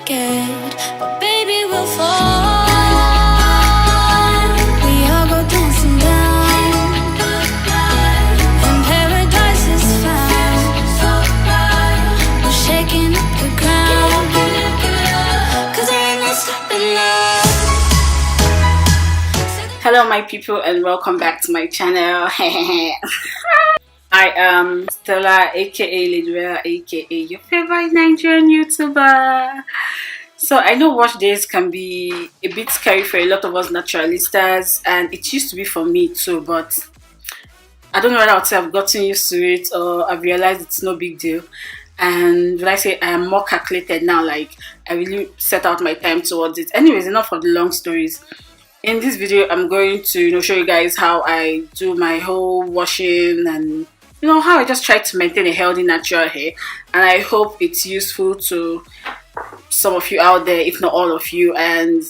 scared, but baby we'll fall. We all go dancing down, and paradise is found. We're shaking up the ground, 'cause there ain't no stopping us. Hello my people, and welcome back to my channel. I am Stella, aka Lady Rella, aka your favorite Nigerian YouTuber. So I know watch days can be a bit scary for a lot of us naturalistas, and it used to be for me too, but I don't know whether I would say I've gotten used to it or I've realized it's no big deal. And when I say I am more calculated now, like I really set out my time towards it. Anyways, enough of the long stories. In this video, I'm going to show you guys how I do my whole washing and how I just try to maintain a healthy natural hair, and I hope it's useful to some of you out there, if not all of you. And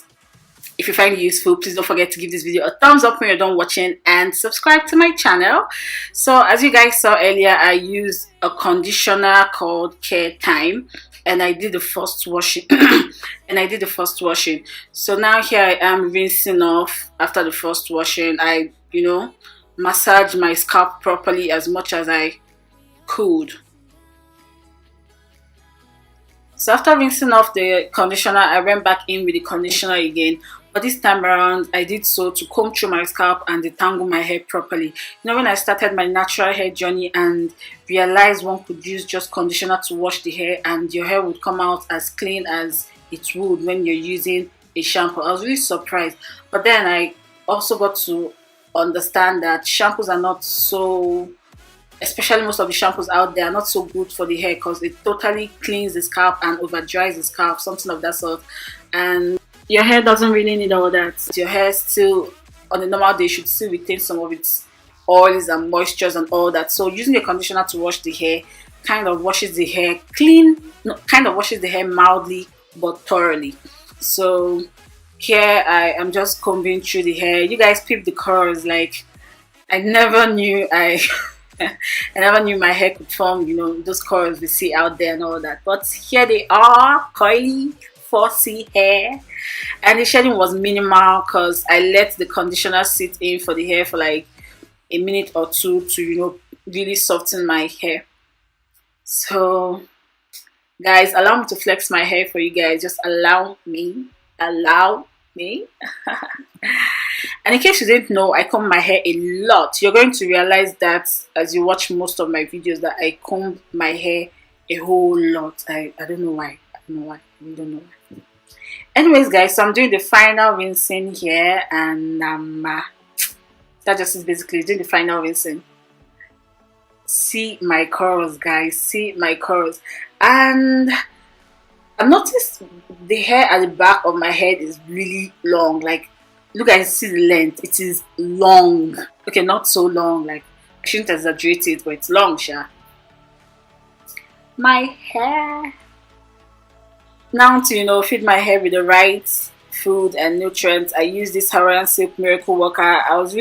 if you find it useful, please don't forget to give this video a thumbs up when you're done watching and subscribe to my channel. So as you guys saw earlier, I used a conditioner called Care Time, and I did the first washing. So now here I am rinsing off after the first washing. I massage my scalp properly as much as I could. So after rinsing off the conditioner, I went back in with the conditioner again, but this time around I did so to comb through my scalp and detangle my hair properly. When I started my natural hair journey and realized one could use just conditioner to wash the hair and your hair would come out as clean as it would when you're using a shampoo, I was really surprised. But then I also got to understand that shampoos are not so, especially most of the shampoos out there, are not so good for the hair because it totally cleans the scalp and over dries the scalp, something of that sort. And your hair doesn't really need all that. Your hair still, on a normal day, should still retain some of its oils and moistures and all that. So using a conditioner to wash the hair kind of washes the hair washes the hair mildly but thoroughly. So here I am just combing through the hair. You guys peep the curls. Like I never knew I never knew my hair could form those curls we see out there and all that, but here they are, coily, fussy hair. And the shedding was minimal because I let the conditioner sit in for the hair for like a minute or two to really soften my hair. So guys, allow me to flex my hair for you guys. Just allow me. And in case you didn't know, I comb my hair a lot. You're going to realize that as you watch most of my videos that I comb my hair a whole lot. I don't know why. I don't know why. Anyways guys, so I'm doing the final rinsing here, and that just is basically doing the final rinsing. See my curls, guys, see my curls. And I've noticed the hair at the back of my head is really long. Like, look, I see the length. It is long. Okay, not so long. Like, I shouldn't exaggerate it, but it's long, sha. My hair. Now to feed my hair with the right food and nutrients, I use this Hawaiian Silk Miracle Worker. I was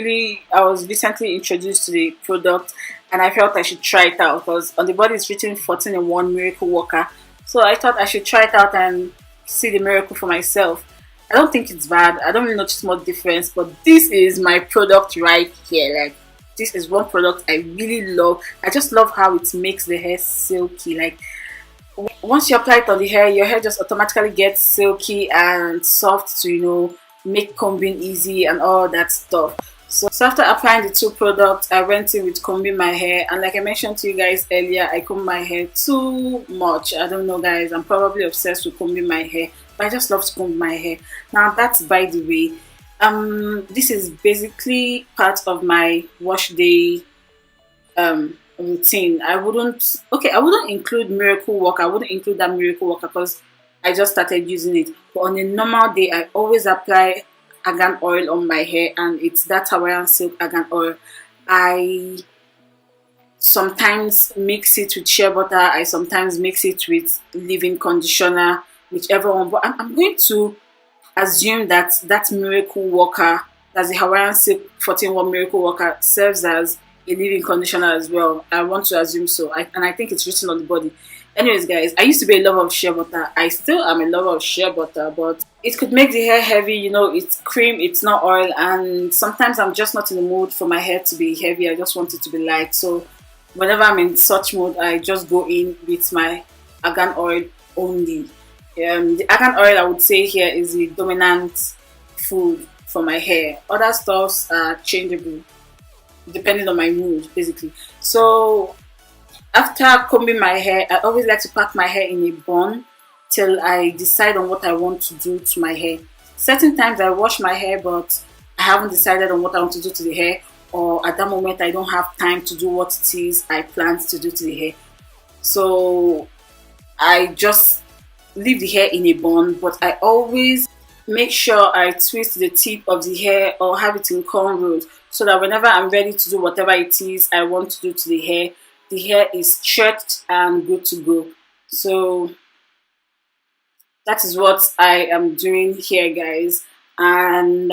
recently introduced to the product, and I felt I should try it out because on the body it's written 14-in-1 Miracle Worker. So I thought I should try it out and see the miracle for myself. I don't think it's bad. I don't really notice much difference, but this is my product right here. Like, this is one product I really love. I just love how it makes the hair silky. Like, once you apply it on the hair, your hair just automatically gets silky and soft to make combing easy and all that stuff. So after applying the two products, I went in with combing my hair, and like I mentioned to you guys earlier, I comb my hair too much. I don't know guys, I'm probably obsessed with combing my hair, but I just love to comb my hair. Now that's by the way. This is basically part of my wash day routine. I wouldn't include Miracle Worker. I wouldn't include that Miracle Worker because I just started using it. But on a normal day, I always apply argan oil on my hair, and it's that Hawaiian Silk argan oil. I sometimes mix it with shea butter. I sometimes mix it with leave-in conditioner, whichever one. But I'm going to assume that that Miracle Worker, that's the Hawaiian Silk 14-in-1 Miracle Worker, serves as a leave-in conditioner as well. I want to assume so, and I think it's written on the body. Anyways, guys, I used to be a lover of shea butter. I still am a lover of shea butter, but it could make the hair heavy. You know, it's cream, it's not oil, and sometimes I'm just not in the mood for my hair to be heavy. I just want it to be light. So whenever I'm in such mood, I just go in with my argan oil only. The argan oil, I would say here, is the dominant food for my hair. Other stuffs are changeable depending on my mood, basically. So after combing my hair, I always like to pack my hair in a bun till I decide on what I want to do to my hair. Certain times I wash my hair, but I haven't decided on what I want to do to the hair, or at that moment I don't have time to do what it is I planned to do to the hair. So I just leave the hair in a bun, but I always make sure I twist the tip of the hair or have it in cornrows, so that whenever I'm ready to do whatever it is I want to do to the hair is stretched and good to go. So that is what I am doing here, guys. And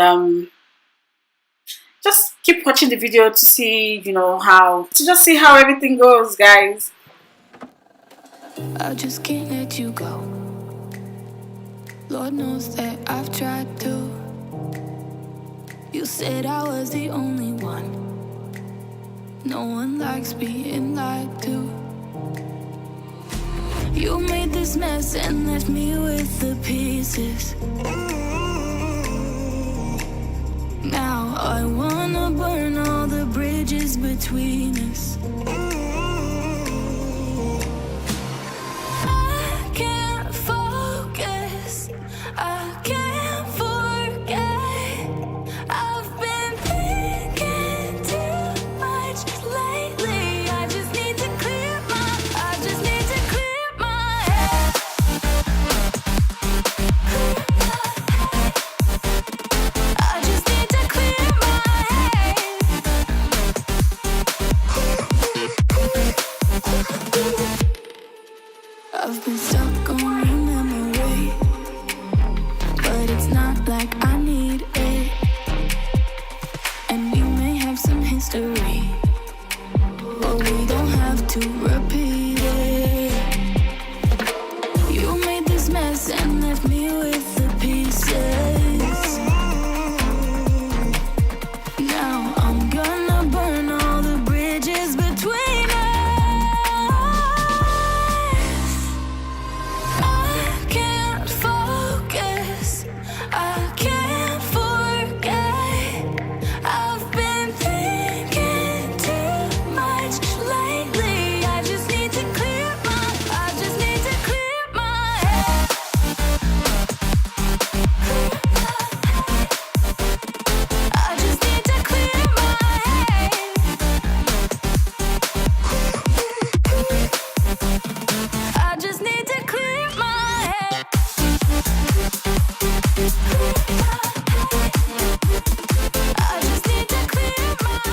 just keep watching the video to see, to just see how everything goes, guys. I just can't let you go. Lord knows that I've tried to. You said I was the only one. No one likes being lied to. You made this mess and left me with the pieces. Now I wanna burn all the bridges between us. I can't focus, I can't forget. I've been thinking too much lately. I just need to clear my head. I just need to clear my head. I've been stuck on your memory, but it's not like I need it. And we may have some history, but we don't have to repeat it. You made this mess and left me with the pieces. Now I'm gonna burn all the bridges between us. I can't focus, I can't forget. I've been thinking too much lately. I just need to clear my head. I just need to clear my head. I just need to clear my head. I just need to clear my head.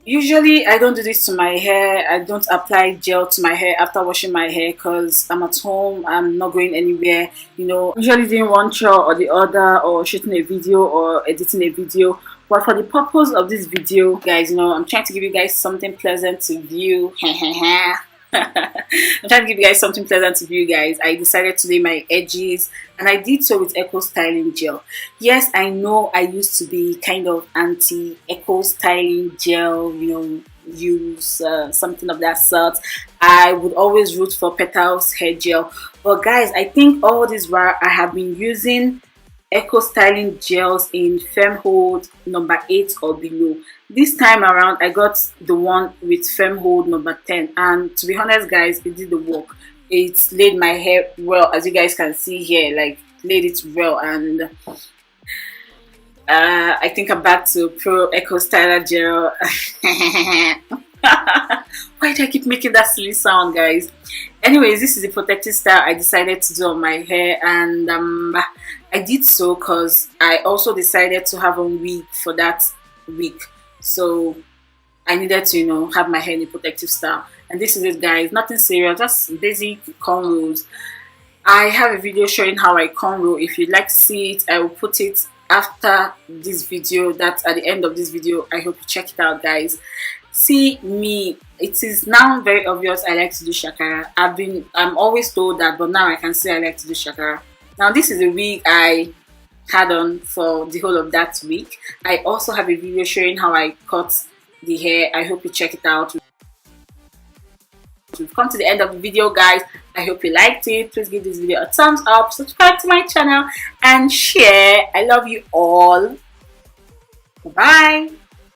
Usually I don't do this to my hair. I don't apply gel to my hair after washing my hair because I'm at home, I'm not going anywhere. Usually doing one chore or the other, or shooting a video or editing a video. But for the purpose of this video, guys, I'm trying to give you guys something pleasant to view. I'm trying to give you guys something pleasant to view, guys. I decided to lay my edges, and I did so with Eco Styling Gel. Yes, I know I used to be kind of anti Eco Styling Gel, use something of that sort. I would always root for Petals hair gel, but guys, I think all this while I have been using Eco Styling Gels in firm hold number 8 or below. This time around I got the one with firm hold number 10, and to be honest, guys, it did the work. It laid my hair well, as you guys can see here, like laid it well. And I think I'm back to Pro Eco Styler Gel. Why do I keep making that silly sound, guys? Anyways, this is the protective style I decided to do on my hair, and I did so because I also decided to have a wig for that week. So I needed to, have my hair in a protective style. And this is it, guys. Nothing serious, just basic cornrows. I have a video showing how I cornrow. If you'd like to see it, I will put it after this video. That's at the end of this video. I hope you check it out, guys. See me, it is now very obvious I like to do shakara. I'm always told that, but now I can say I like to do shakara. Now this is the wig I had on for the whole of that week. I also have a video showing how I cut the hair. I hope you check it out. We've come to the end of the video, guys. I hope you liked it. Please give this video a thumbs up, subscribe to my channel, and share. I love you all. Bye.